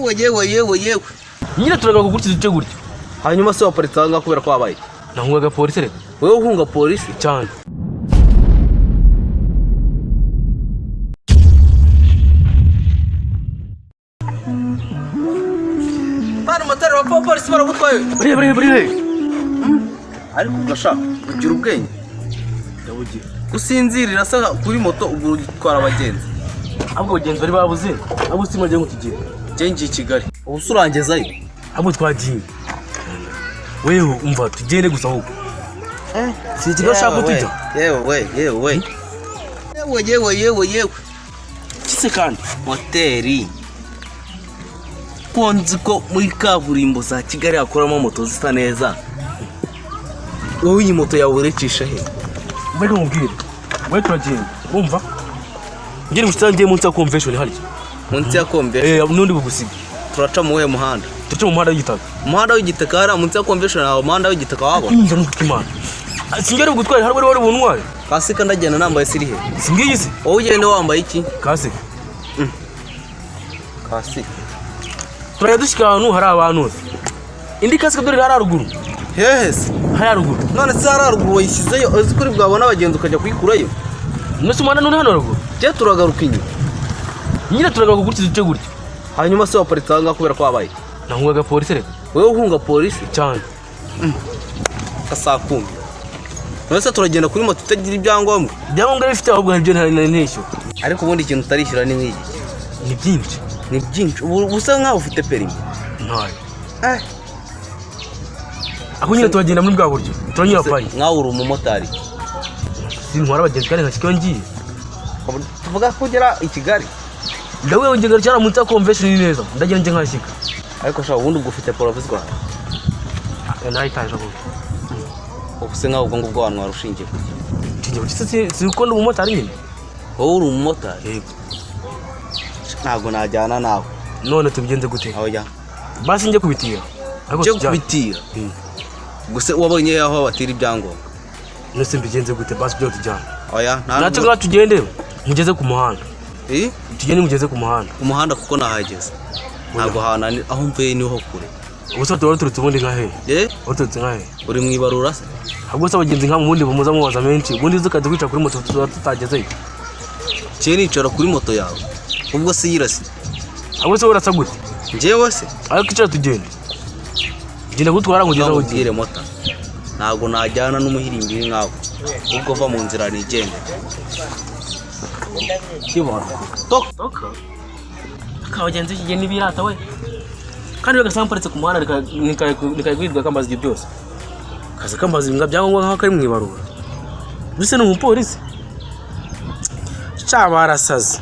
yewe nyine turaga kugurutse duce gutyo hanyuma se waparitse aha ngaha kubera ko wabaye nahungaga polisi reka wewe uhunga polisi cyane bana Motari wa polisi baragutwaye bari ariko ugashaka kugira ubwenge ndabugira gusinzirira se kuri moto ubwo utwara abagenzi ahubwo abagenzi bari babuze abo sima ryo kugera ngiye Kigali ubu surangezayo abo twagiye wewe umva tugende gusa ahubwo si ikigo shaka kutujya yewe kise kandi hoteli konzi ko muri kaburimbo za Kigali hakoramo moto zisa neza wowe iyi moto yawe urecisha he mbega mubwire wewe turagenda umva ngiri musangiye munsi ya convention hali munsi ya convention nundi bugusiga turaca mu we muhanda tuca mu muhanda w'igitaka hari munsi ya convention aho muhanda w'igitaka wabo nje n'ukimana singere gutwara hari wari buntwaye kasika ndagenda nambaye siri he singiye se wowe ugende wambaye iki kasika kasika turaya dushika ahantu hari abantu indi kasika dore hari aruguru hehese hari aruguru none se hari aruguru wayishyizeyo uzi kuri bwabona abagenzi ukajya kuyikurayo nose umwana none hano aruguru je turagaruka inyuma nyine turagaruka gutyo duce gutyo hanyuma se waparitse aha ngaha kubera ko wabaye nahungaga polisi reka wewe uhunga polisi cyane kasakumi none se turagenda kuri moto itagira ibyangombwa bifite ahubwo hari byo ntanishyura ariko ubundi ikintu utarishyura ni nk'iki ni byinshi ubu usa nkaho ufite perimi ntayo aho nyine turagenda muri bwa buryo turanyura payi nkaho uri umumotari sintwara abagenzi kandi nkashyikaho ngiye tuvuga ko ugera i Kigali ndawe ugera cyane munsi ya convention ni neza ndagenda nje nkashyika ariko shaka ubundi ubwo ufite provisoire nayo itaje aho ubuse nkaho ubwo ngubwo wantu warushingiye si uko ndi umumotari nyine wowe uri umumotari yego ntabwo najyana nawe none tubigenze gute aho jya basi njye kubitira kubitira gusa wabonye aho batira ibyangombwa nose mbigenze gute basi byo tujyana oya natwe nga tugende mugeze ku muhanda tugende mugeze ku muhanda kuko nahageze ntabwo hana aho mvuye niho kure ubuse turutse ubundi nka he turutse nka he uri mwibarura se ahubwo se abagenzi nka mubundi bumuza mubaza menshi ubundi zikaza kwicara kuri moto tutagezeyo cye nicara kuri moto yawe ubwo se yirase ahubwo se urasa gute njyewe se ariko icara tugende genda gutwara kugeza aho ugiye moto ntabwo najyana n'umuhirimbiri nkawe ubwo va mu nzira nigende kibona toka kabagenzi kigenda ibirata we kandi bagasamparitse ku muhanda nikayigurirwa kambaza ibyo byose kaza kambaza ibinga byangombwa nkaho kari mwibarura bise n'umupolisi cyabarasaze